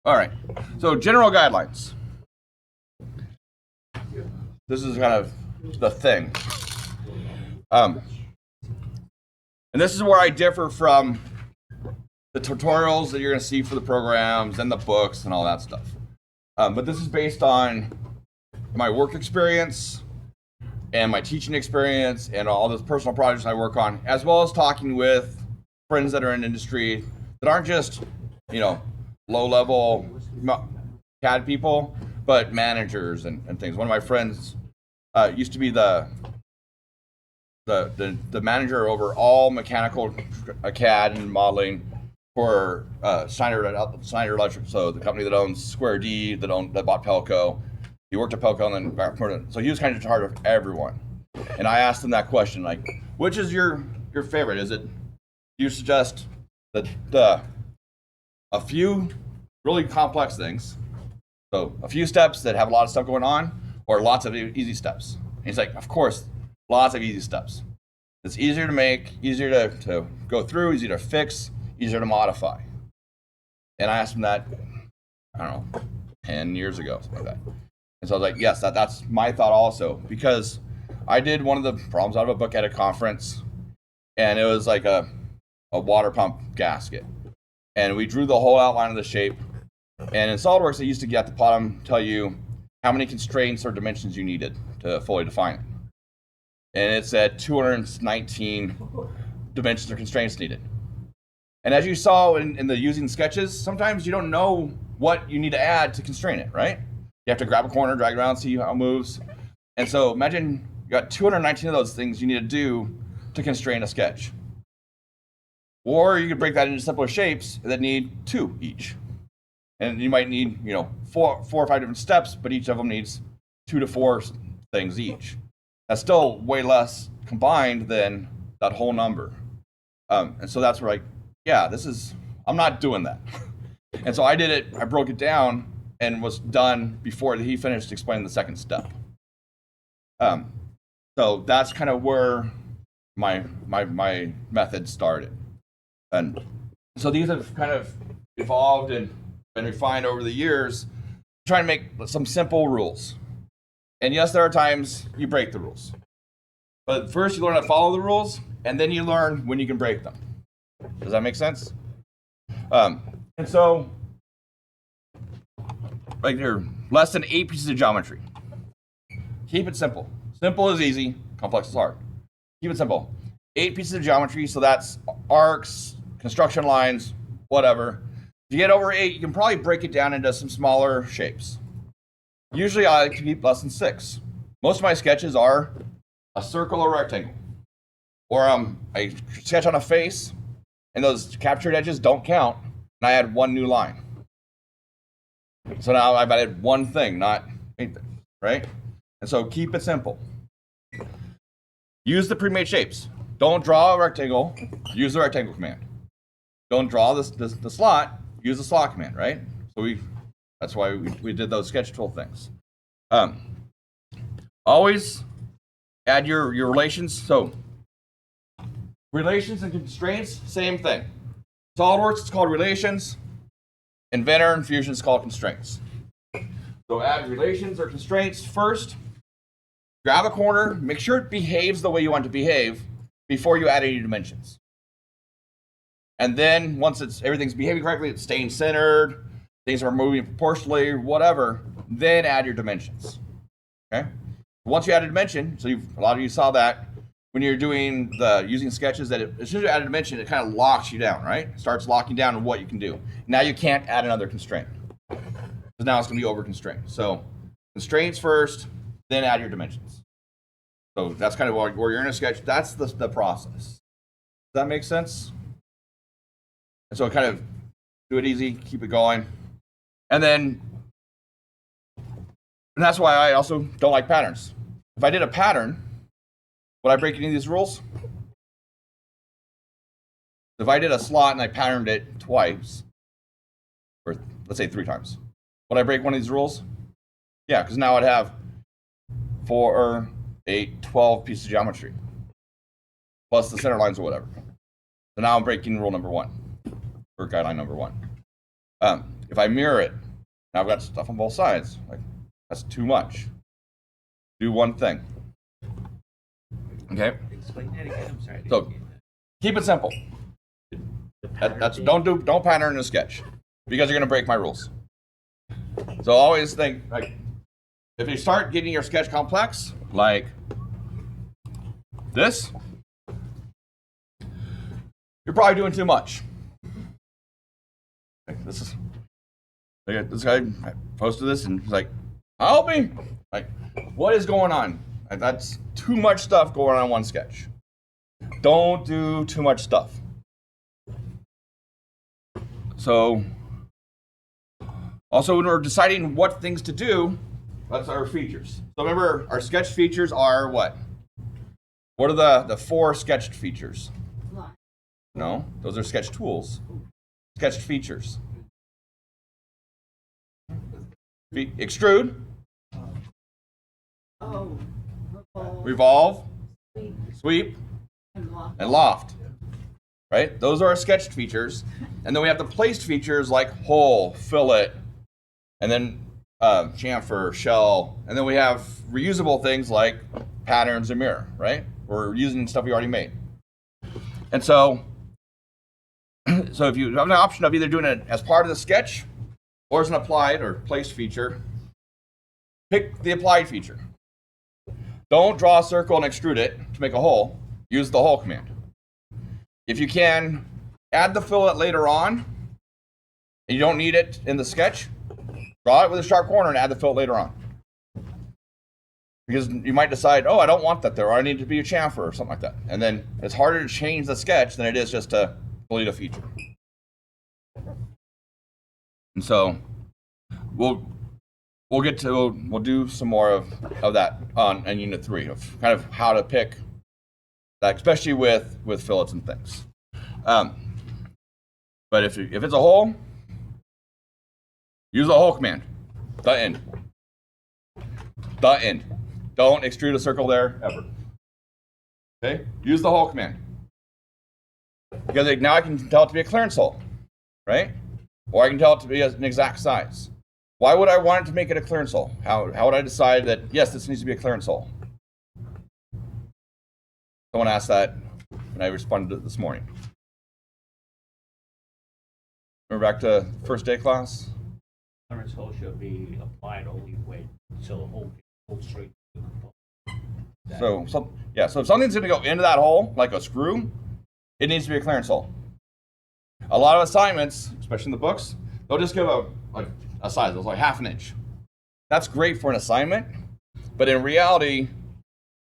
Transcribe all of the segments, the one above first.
All right. So general guidelines. This is kind of the thing. And this is where I differ from the tutorials that you're going to see for the programs and the books and all that stuff. But this is based on my work experience and my teaching experience and all those personal projects I work on, as well as talking with friends that are in industry that aren't just, low-level CAD people, but managers and things. One of my friends used to be the manager over all mechanical CAD and modeling for Schneider Electric, so the company that owns Square D, that bought Pelco. He worked at Pelco and then so he was kind of in charge of everyone. And I asked him that question, like, which is your favorite? Is it, you suggest a few really complex things, so a few steps that have a lot of stuff going on, or lots of easy steps? And he's like, of course, lots of easy steps. It's easier to make, easier to go through, easier to fix, easier to modify. And I asked him that, I don't know, 10 years ago, something like that. And so I was like, yes, that's my thought also, because I did one of the problems out of a book at a conference, and it was like a water pump gasket. And we drew the whole outline of the shape. And in SolidWorks, they used to get at the bottom tell you how many constraints or dimensions you needed to fully define it. And it said 219 dimensions or constraints needed. And as you saw in the using sketches, sometimes you don't know what you need to add to constrain it, right? You have to grab a corner, drag it around, see how it moves. And so imagine you got 219 of those things you need to do to constrain a sketch. Or you could break that into simpler shapes that need 2 each. And you might need, 4 or 5 different steps, but each of them needs 2 to 4 things each. That's still way less combined than that whole number. And so that's where I'm not doing that. And so I did it, I broke it down and was done before he finished explaining the second step. So that's kind of where my method started. And so these have kind of evolved and been refined over the years, trying to make some simple rules. And yes, there are times you break the rules. But first you learn how to follow the rules, and then you learn when you can break them. Does that make sense? And so, right here, less than 8 pieces of geometry. Keep it simple. Simple is easy, complex is hard. Keep it simple. 8 pieces of geometry, so that's arcs, construction lines, whatever. If you get over 8, you can probably break it down into some smaller shapes. Usually I like to keep less than 6. Most of my sketches are a circle or rectangle. Or I sketch on a face, and those captured edges don't count, and I add 1 new line. So now I've added 1 thing, not 8 things, right? And so keep it simple. Use the pre-made shapes. Don't draw a rectangle, use the rectangle command. Don't draw the slot, use the slot command, right? So that's why we did those sketch tool things. Always add your relations. So relations and constraints, same thing. SolidWorks, it's called relations. Inventor and Fusion is called constraints. So add relations or constraints first. Grab a corner, make sure it behaves the way you want it to behave before you add any dimensions. And then once everything's behaving correctly, it's staying centered, things are moving proportionally, whatever, then add your dimensions. Okay? Once you add a dimension, so a lot of you saw that when you're doing using sketches, that as soon as you add a dimension, it kind of locks you down, right? It starts locking down on what you can do. Now you can't add another constraint. So now it's going to be over constrained. So constraints first, then add your dimensions. So that's kind of where you're in a sketch. That's the process. Does that make sense? And so kind of do it easy, keep it going. And that's why I also don't like patterns. If I did a pattern, would I break any of these rules? If I did a slot and I patterned it twice, or let's say 3 times, would I break one of these rules? Yeah, because now I'd have 4, 8, 12 pieces of geometry, plus the center lines or whatever. So now I'm breaking rule number 1, or guideline number 1. If I mirror it, now I've got stuff on both sides. Like, that's too much. Do one thing. Okay? Explain that again. I'm sorry. So keep it simple. Don't pattern in a sketch because you're gonna break my rules. So always think, like, if you start getting your sketch complex, like this, you're probably doing too much. Like, this guy posted this and he's like, help me. Like, what is going on? Like, that's too much stuff going on in one sketch. Don't do too much stuff. So, also when we're deciding what things to do, that's our features. So remember, our sketch features are what? What are the 4 sketched features? No, those are sketch tools. Sketched features. Extrude. Revolve. Sweep. And loft. Right? Those are our sketched features. And then we have the placed features like hole, fillet, and then chamfer, shell. And then we have reusable things like patterns and mirror, right? We're using stuff we already made. And so if you have an option of either doing it as part of the sketch or as an applied or placed feature, pick the applied feature. Don't draw a circle and extrude it to make a hole. Use the hole command. If you can, add the fillet later on, and you don't need it in the sketch, draw it with a sharp corner and add the fillet later on. Because you might decide, oh, I don't want that there, or I need it to be a chamfer or something like that. And then it's harder to change the sketch than it is just to delete a feature. And so we'll do some more of that in Unit 3 of kind of how to pick that, especially with fillets and things. But if it's a hole, use the hole command. The end. The end. Don't extrude a circle there ever. Okay? Use the hole command. Because now I can tell it to be a clearance hole, right? Or I can tell it to be an exact size. Why would I want it to make it a clearance hole? How would I decide that, yes, this needs to be a clearance hole? Someone asked that, and I responded to it this morning. Remember back to first day class? Clearance hole should be applied only when so the hole goes straight to the component. So if something's going to go into that hole, like a screw, it needs to be a clearance hole. A lot of assignments, especially in the books, they'll just give a size. It's like 1/2 inch. That's great for an assignment, but in reality,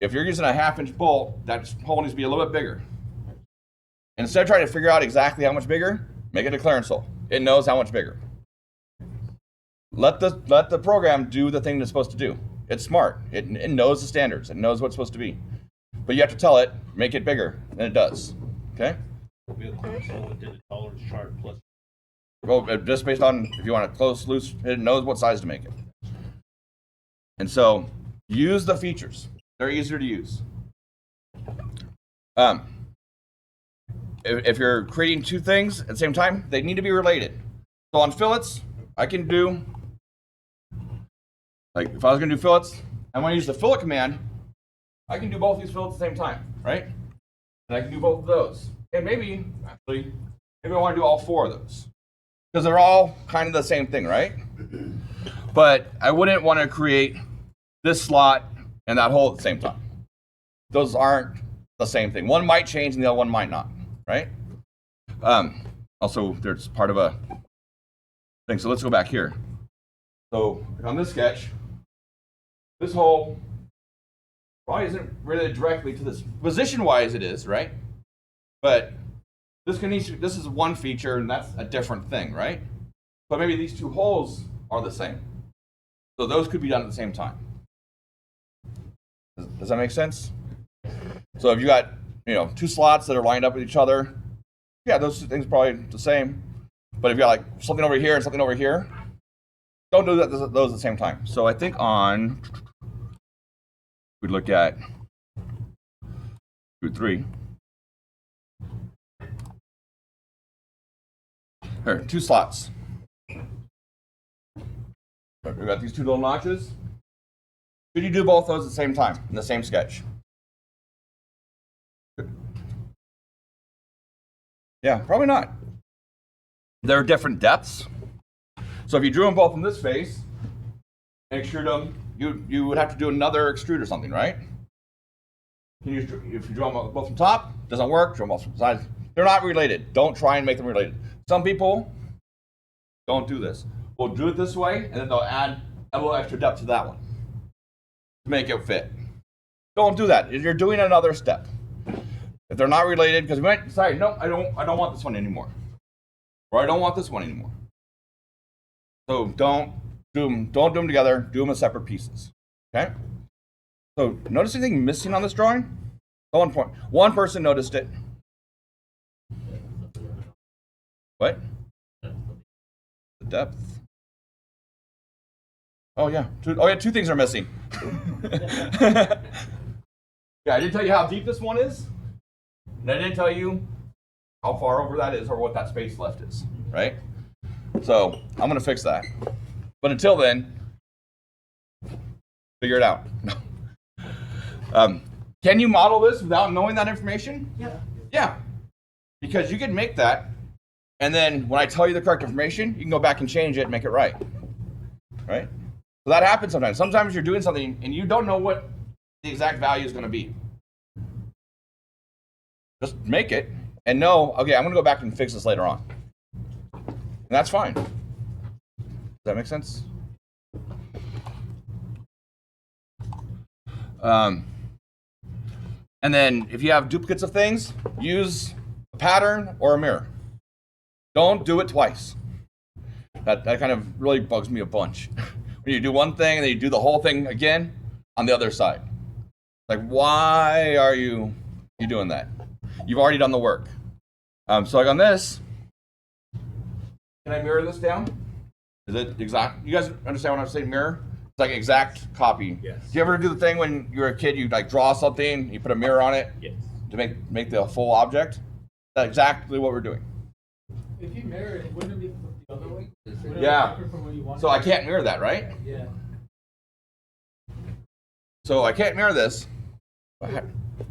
if you're using a 1/2 inch bolt, that hole needs to be a little bit bigger. And instead of trying to figure out exactly how much bigger, make it a clearance hole. It knows how much bigger. Let the program do the thing it's supposed to do. It's smart. It knows the standards. It knows what it's supposed to be. But you have to tell it, make it bigger than it does. Okay? Be a clearance hole within the tolerance chart plus. Well, just based on if you want it close, loose, it knows what size to make it. And so use the features. They're easier to use. If you're creating 2 things at the same time, they need to be related. So on fillets, I can do, like if I was going to do fillets, I'm going to use the fillet command. I can do both these fillets at the same time, right? And I can do both of those. And maybe I want to do all 4 of those. Because they're all kind of the same thing, right? But I wouldn't want to create this slot and that hole at the same time. Those aren't the same thing. One might change and the other one might not, right? Also, there's part of a thing. So let's go back here. So on this sketch, this hole probably isn't really directly to this. Position-wise it is, right? But this is one feature and that's a different thing, right? But maybe these 2 holes are the same. So those could be done at the same time. Does that make sense? So if you got 2 slots that are lined up with each other, yeah, those 2 things are probably the same. But if you got like something over here and something over here, don't do those at the same time. So I think we'd look at 3. Here, 2 slots. We got these two little notches. Should you do both those at the same time in the same sketch? Yeah, probably not. They're different depths. So if you drew them both in this face and extrude them, you would have to do another extrude or something, right? If you draw them both from top, doesn't work. Draw them both from sides. They're not related. Don't try and make them related. Some people don't do this. We'll do it this way, and then they'll add a little extra depth to that one to make it fit. Don't do that. You're doing another step. If they're not related, because we might decide, no, I don't want this one anymore, or I don't want this one anymore. So don't do them together. Do them as separate pieces. Okay. So notice anything missing on this drawing? One person noticed it. What? The depth. Oh yeah. Two things are missing. Yeah, I didn't tell you how deep this one is, and I didn't tell you how far over that is or what that space left is, right? So I'm gonna fix that. But until then, figure it out. Can you model this without knowing that information? Yeah. Yeah. Because you can make that, and then when I tell you the correct information, you can go back and change it and make it right. Right? So that happens sometimes. Sometimes you're doing something and you don't know what the exact value is going to be. Just make it and know, okay, I'm going to go back and fix this later on. And that's fine. Does that make sense? And then if you have duplicates of things, use a pattern or a mirror. Don't do it twice. That kind of really bugs me a bunch. When you do one thing and then you do the whole thing again on the other side. Like, why are you doing that? You've already done the work. So like on this, can I mirror this down? Is it exact? You guys understand when I'm saying mirror? It's like exact copy. Yes. Do you ever do the thing when you're a kid, you like draw something, you put a mirror on it? Yes. To make the full object? That's exactly what we're doing. If you mirror it, wouldn't it be the other way? Wouldn't it Yeah. be from what you want? So I can't mirror that, right? Yeah. So I can't mirror this.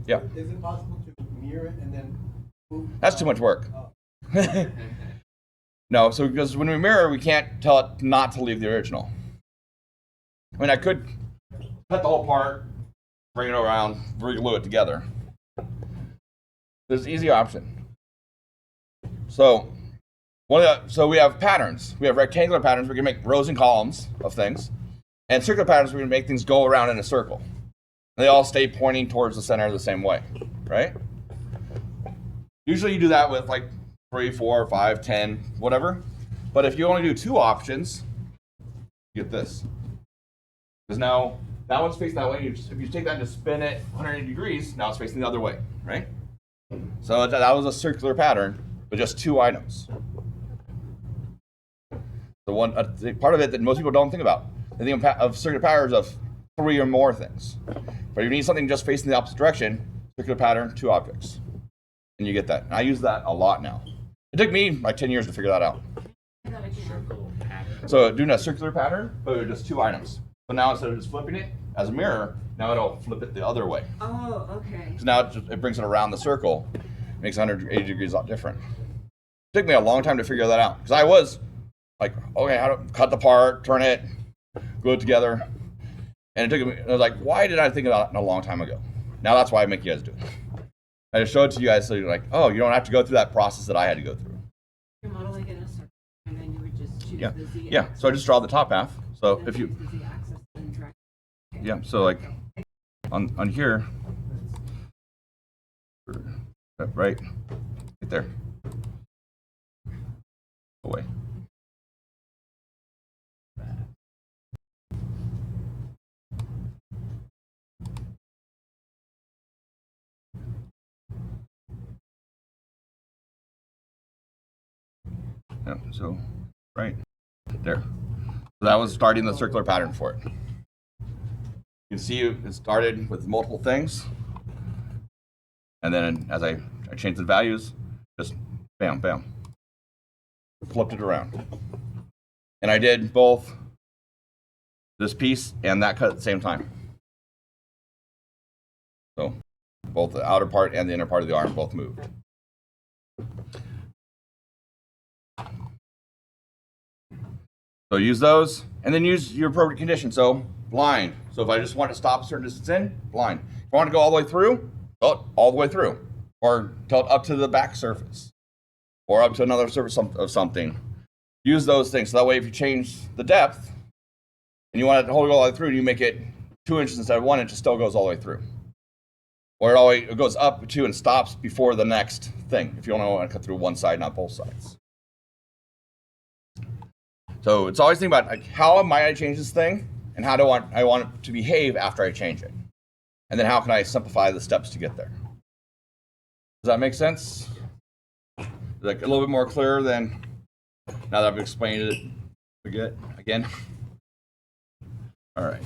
Yeah. Is it possible to mirror it and then move? That's too much work. Oh. No, so because when we mirror, we can't tell it not to leave the original. I mean, I could cut the whole part, bring it around, glue it together. There's an easy option. So we have patterns. We have rectangular patterns. We can make rows and columns of things. And circular patterns, we can make things go around in a circle. They all stay pointing towards the center the same way, right? Usually you do that with like 3, 4, 5, 10, whatever. But if you only do 2 options, you get this. Because now that one's facing that way. If you take that and just spin it 180 degrees, now it's facing the other way, right? So that was a circular pattern with just 2 items. The one part of it that most people don't think about. They think of circular patterns of 3 or more things. But if you need something just facing the opposite direction, circular pattern, 2 objects. And you get that. And I use that a lot now. It took me like 10 years to figure that out. Circle pattern. So doing a circular pattern, but with just 2 items. So now instead of just flipping it as a mirror, now it'll flip it the other way. Oh, okay. So now it brings it around the circle, makes 180 degrees a lot different. It took me a long time to figure that out. Because I was like, okay, how to cut the part, turn it, glue it together. And it took me, I was like, why did I think about it a long time ago? Now that's why I make you guys do it. I just showed it to you guys so you're like, oh, you don't have to go through that process that I had to go through. You're modeling in a circle, and then you would just choose Yeah. the Z Yeah, axis. so I just draw the top half. So Then if you, choose the Z axis and drag. Okay. yeah, so like on here, right there. Away. Yeah, so right there. So that was starting the circular pattern for it. You can see it started with multiple things. And then as I changed the values, just bam, bam. Flipped it around. And I did both this piece and that cut at the same time. So both the outer part and the inner part of the arm both moved. So use those, and then use your appropriate condition. So blind. So if I just want to stop a certain distance in, blind. If I want to go all the way through, go all the way through. Or tilt up to the back surface. Or up to another surface of something. Use those things. So that way if you change the depth, and you want it to hold it all the way through, and you make it 2 inches instead of 1 inch, it still goes all the way through. Or it goes up 2 and stops before the next thing, if you only want to cut through one side, not both sides. So it's always think about, like, how might I change this thing, and how do I want it to behave after I change it, and then how can I simplify the steps to get there? Does that make sense? Like a little bit more clear than now that I've explained it again? All right.